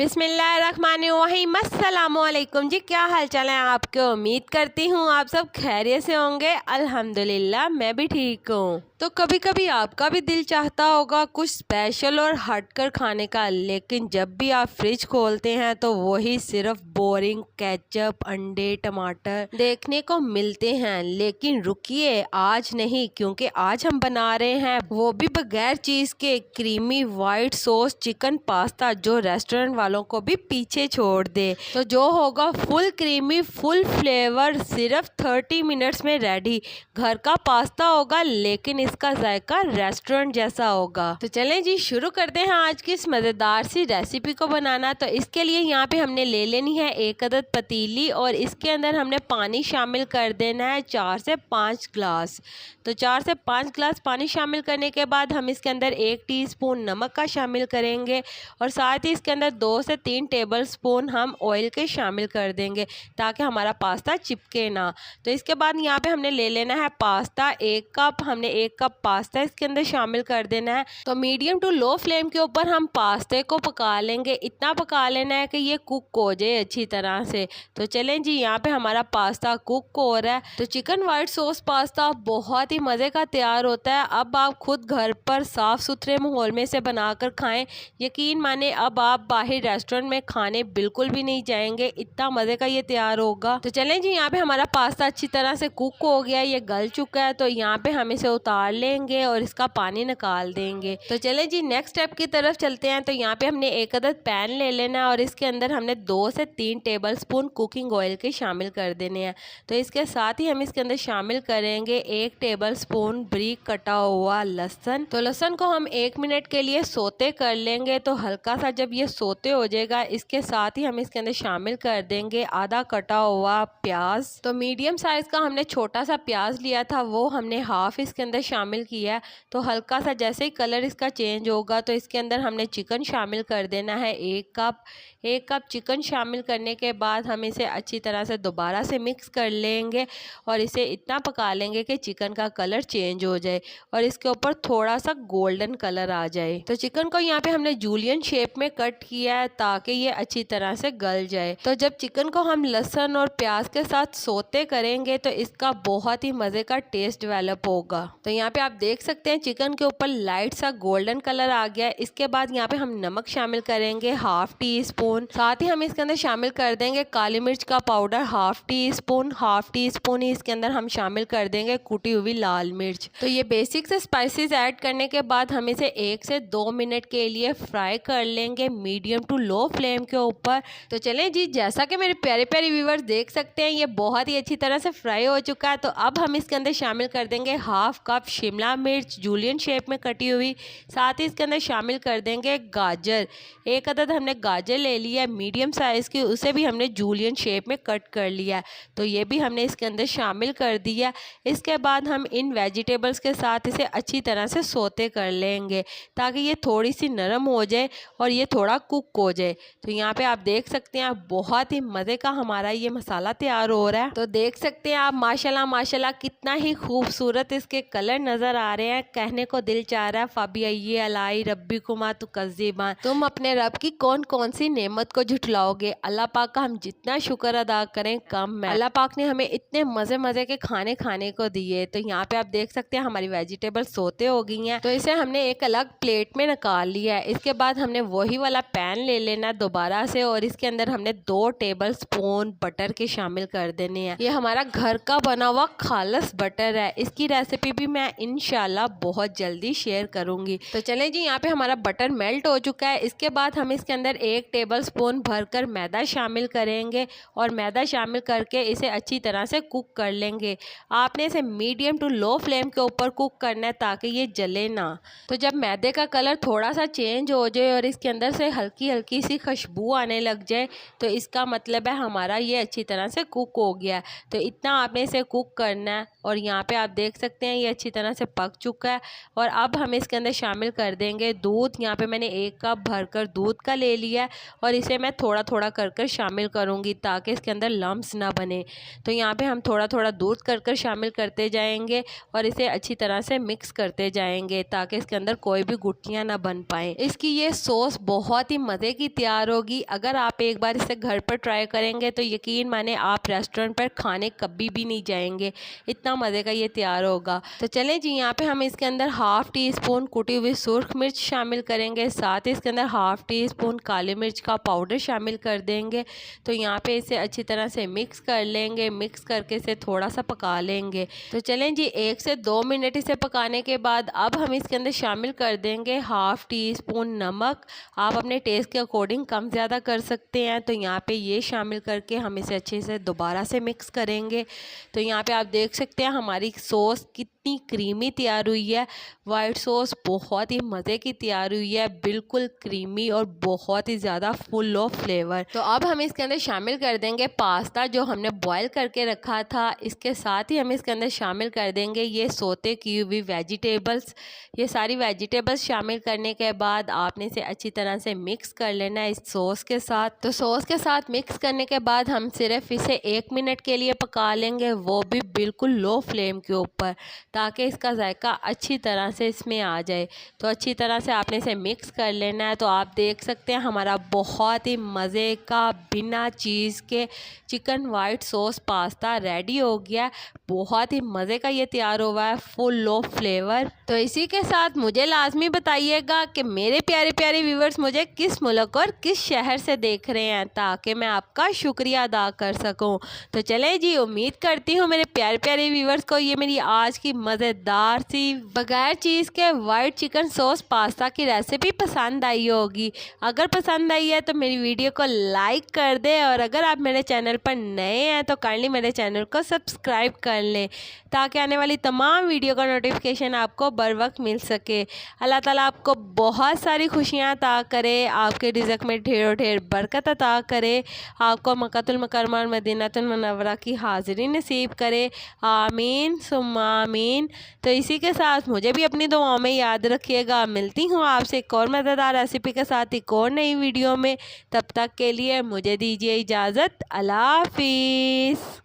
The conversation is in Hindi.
बिस्मिल्लाहिर्रहमानिर्रहीम। अस्सलामुअलैकुम जी, क्या हाल चाल है आपके। उम्मीद करती हूँ आप सब खैरियत से होंगे। अल्हम्दुलिल्लाह मैं भी ठीक हूँ। तो कभी कभी आपका भी दिल चाहता होगा कुछ स्पेशल और हटकर खाने का, लेकिन जब भी आप फ्रिज खोलते हैं तो वही सिर्फ बोरिंग केचप, अंडे, टमाटर देखने को मिलते हैं। लेकिन रुकिए, आज नहीं, क्योंकि आज हम बना रहे हैं वो भी बगैर चीज के creamy white sauce chicken pasta, जो रेस्टोरेंट वालों को भी पीछे छोड़ दे। तो जो होगा फुल क्रीमी, फुल फ्लेवर, सिर्फ 30 मिनट्स में रेडी। घर का पास्ता होगा लेकिन इसका जायका रेस्टोरेंट जैसा होगा। तो चलें जी, शुरू करते हैं आज की इस मज़ेदार सी रेसिपी को बनाना। तो इसके लिए यहाँ पे हमने ले लेनी है एक अदद पतीली और इसके अंदर हमने पानी शामिल कर देना है 4 से 5 ग्लास। तो 4 से 5 ग्लास पानी शामिल करने के बाद हम इसके अंदर 1 टीस्पून नमक का शामिल करेंगे और साथ ही इसके अंदर 2 से 3 टेबल स्पून हम ऑयल के शामिल कर देंगे ताकि हमारा पास्ता चिपके ना। तो इसके बाद यहाँ पे हमने ले लेना है पास्ता 1 कप। हमने 1 कप पास्ता इसके अंदर शामिल कर देना है। तो मीडियम टू लो फ्लेम के ऊपर हम पास्ते को पका लेंगे। इतना पका लेना है कि ये कुक हो जाए अच्छी तरह से। तो चलें जी, यहाँ पे हमारा पास्ता कुक हो रहा है। तो चिकन वाइट सॉस पास्ता बहुत ही मज़े का तैयार होता है। अब आप खुद घर पर साफ़ सुथरे माहौल में से बनाकर खाएं। यकीन माने अब आप बाहर रेस्टोरेंट में खाने बिल्कुल भी नहीं जाएंगे, इतना मज़े का ये तैयार होगा। तो चलें जी, यहाँ पे हमारा पास्ता अच्छी तरह से कुक हो गया, ये गल चुका है। तो यहाँ पे हम इसे उतार लेंगे और इसका पानी निकाल देंगे। तो चलें जी, नेक्स्ट स्टेप की तरफ चलते हैं। तो यहाँ पे हमने एक अदद पैन ले लेना है और इसके अंदर हमने 2 से 3 टेबल स्पून कुकिंग ऑयल के शामिल कर देने हैं। तो इसके साथ ही हम इसके अंदर शामिल करेंगे 1 टेबल स्पून बारीक कटा हुआ लहसुन। तो लहसुन को हम 1 मिनट के लिए सोते कर लेंगे। तो हल्का सा जब ये सोते हो जाएगा, इसके साथ ही हम इसके अंदर शामिल कर देंगे आधा कटा हुआ प्याज। तो मीडियम साइज का हमने छोटा सा प्याज लिया था, वो हमने हाफ इसके अंदर शामिल किया है। तो हल्का सा जैसे ही कलर इसका चेंज होगा तो इसके अंदर हमने चिकन शामिल कर देना है 1 कप। 1 कप चिकन शामिल करने के बाद हम इसे अच्छी तरह से दोबारा से मिक्स कर लेंगे और इसे इतना पका लेंगे कि चिकन का कलर चेंज हो जाए और इसके ऊपर थोड़ा सा गोल्डन कलर आ जाए। तो चिकन को यहाँ पे हमने जूलियन शेप में कट किया है ताकि ये अच्छी तरह से गल जाए। तो जब चिकन को हम लहसुन और प्याज के साथ सोते करेंगे तो इसका बहुत ही मज़े का टेस्ट डेवलप होगा। तो यहाँ पे आप देख सकते हैं चिकन के ऊपर लाइट सा गोल्डन कलर आ गया। इसके बाद यहाँ पे हम नमक शामिल करेंगे हाफ टी स्पून। साथ ही हम इसके अंदर शामिल कर देंगे काली मिर्च का पाउडर हाफ टी स्पून ही इसके अंदर हम शामिल कर देंगे कुटी हुई लाल मिर्च। तो ये बेसिक से स्पाइसेस ऐड करने के बाद हम इसे 1 से 2 मिनट के लिए फ्राई कर लेंगे मीडियम टू लो फ्लेम के ऊपर। तो चलें जी, जैसा कि मेरे प्यारे प्यारे व्यूअर्स देख सकते हैं ये बहुत ही अच्छी तरह से फ्राई हो चुका है। तो अब हम इसके अंदर शामिल कर देंगे हाफ कप शिमला मिर्च जूलियन शेप में कटी हुई। साथ ही इसके अंदर शामिल कर देंगे गाजर। 1 अदद हमने गाजर ले लिया है मीडियम साइज़ की, उसे भी हमने जूलियन शेप में कट कर लिया है। तो ये भी हमने इसके अंदर शामिल कर दिया। इसके बाद हम इन वेजिटेबल्स के साथ इसे अच्छी तरह से सोते कर लेंगे ताकि ये थोड़ी सी नरम हो जाए और ये थोड़ा कुक हो जाए। तो यहाँ पे आप देख सकते हैं बहुत ही मज़े का हमारा ये मसाला तैयार हो रहा है। तो देख सकते हैं आप माशाल्लाह माशाल्लाह कितना ही खूबसूरत इसके कलर नज़र आ रहे हैं। कहने को दिल चाह रहा है फ़बी अलाई रब्बी कुमा तु कज़्ज़िबान, तुम अपने रब की कौन कौन सी नेमत को झुठलाओगे। अल्लाह पाक का हम जितना शुक्र अदा करें कम है। अल्लाह पाक ने हमें इतने मज़े मज़े के खाने को दिए। तो यहाँ पे आप देख सकते हैं हमारी वेजिटेबल सोते हो गई हैं। तो इसे हमने एक अलग प्लेट में निकाल लिया है। इसके बाद हमने वही वाला पैन ले लेना है दोबारा से और इसके अंदर हमने 2 टेबल स्पून बटर के शामिल कर देने हैं। ये हमारा घर का बना हुआ खालस बटर है। इसकी रेसिपी भी मैं इंशाल्लाह बहुत जल्दी शेयर करूंगी। तो चलें जी, यहाँ पे हमारा बटर मेल्ट हो चुका है। इसके बाद हम इसके अंदर 1 टेबल स्पून भरकर मैदा शामिल करेंगे और मैदा शामिल करके इसे अच्छी तरह से कुक कर लेंगे। आपने इसे मीडियम टू लो फ्लेम के ऊपर कुक करना है ताकि ये जले ना। तो जब मैदे का कलर थोड़ा सा चेंज हो जाए और इसके अंदर से हल्की हल्की सी खुशबू आने लग जाए तो इसका मतलब है हमारा ये अच्छी तरह से कुक हो गया है। तो इतना आपने इसे कुक करना है और यहाँ पे आप देख सकते हैं ये अच्छी तरह से पक चुका है। और अब हम इसके अंदर शामिल कर देंगे दूध। यहाँ पे मैंने 1 कप भरकर दूध का ले लिया है और इसे मैं थोड़ा थोड़ा कर शामिल करूँगी ताकि इसके अंदर लम्स ना बने। तो यहाँ पे हम थोड़ा थोड़ा दूध कर शामिल करते जाएंगे और इसे अच्छी तरह से मिक्स करते जाएंगे ताकि इसके अंदर कोई भी गुठलियाँ ना बन पाए। इसकी ये सॉस बहुत ही मज़े की तैयार होगी। अगर आप एक बार इसे घर पर ट्राई करेंगे तो यकीन माने आप रेस्टोरेंट पर खाने कभी भी नहीं जाएंगे, इतना मज़े का ये तैयार होगा। तो चलें जी, यहाँ पे हम इसके अंदर हाफ़ टी स्पून कुटी हुई सुर्ख मिर्च शामिल करेंगे, साथ ही इसके अंदर हाफ़ टी स्पून काली मिर्च का पाउडर शामिल कर देंगे। तो यहाँ पे इसे अच्छी तरह से मिक्स कर लेंगे, मिक्स करके इसे थोड़ा सा पका लेंगे। तो चलें जी, 1 से 2 मिनट इसे पकाने के बाद अब हम इसके अंदर शामिल कर देंगे हाफ़ टी स्पून नमक। आप अपने टेस्ट के अकॉर्डिंग कम ज़्यादा कर सकते हैं। तो यहाँ पे ये शामिल करके हम इसे अच्छे से दोबारा से मिक्स करेंगे। तो यहाँ पे आप देख सकते हैं हमारी सॉस कितनी क्रीमी तैयार हुई है। वाइट सॉस बहुत ही मज़े की तैयार हुई है, बिल्कुल क्रीमी और बहुत ही ज़्यादा फुल ऑफ फ्लेवर। तो अब हम इसके अंदर शामिल कर देंगे पास्ता जो हमने बॉयल करके रखा था। इसके साथ ही हम इसके अंदर शामिल कर देंगे ये सोते की हुई वेजिटेबल्स। ये सारी वेजिटेबल्स शामिल करने के बाद आपने इसे अच्छी तरह से मिक्स कर लेना है इस सॉस के साथ। तो सॉस के साथ मिक्स करने के बाद हम सिर्फ इसे 1 मिनट के लिए पका लेंगे, वो भी बिल्कुल लो फ्लेम के ऊपर, ताकि इसका जायका अच्छी तरह से इसमें आ जाए। तो अच्छी तरह से आपने इसे मिक्स कर लेना है। तो आप देख सकते हैं हमारा बहुत ही मज़े का बिना चीज़ के chicken white sauce pasta ready हो गया। बहुत ही मज़े का ये तैयार हुआ है, फुल ऑफ फ्लेवर। तो इसी के साथ मुझे लाजमी बताइएगा कि मेरे प्यारे प्यारे व्यूवर्स मुझे किस मुल्क और किस शहर से देख रहे हैं, ताकि मैं आपका शुक्रिया अदा कर सकूं। तो चलें जी, उम्मीद करती हूँ मेरे प्यारे प्यारे व्यूवर्स को ये मेरी आज की मज़ेदार सी बगैर चीज़ के वाइट चिकन सॉस पास्ता की रेसिपी पसंद आई होगी। अगर पसंद आई है तो मेरी वीडियो को लाइक कर दें, और अगर आप मेरे चैनल पर नए हैं तो काइंडली मेरे चैनल को सब्सक्राइब कर लें, ताकि आने वाली तमाम वीडियो का नोटिफिकेशन आपको बर वक्त मिल सके। अल्लाह ताला आपको बहुत सारी खुशियाँ अता करे, आपके रिज़्क़ में ढेरों ढेर बरकत अता करे, आपको मक्कातुल मुकर्रमा और मदीनातुल मुनव्वरा की हाज़िरी नसीब करे। आमीन सुम्मा आमीन। तो इसी के साथ मुझे भी अपनी दुआओं में याद रखिएगा। मिलती हूँ आपसे एक और मज़ेदार रेसिपी के साथ एक और नई वीडियो में। तब तक के लिए मुझे दीजिए इजाज़त। अल्लाह हाफ़िज़।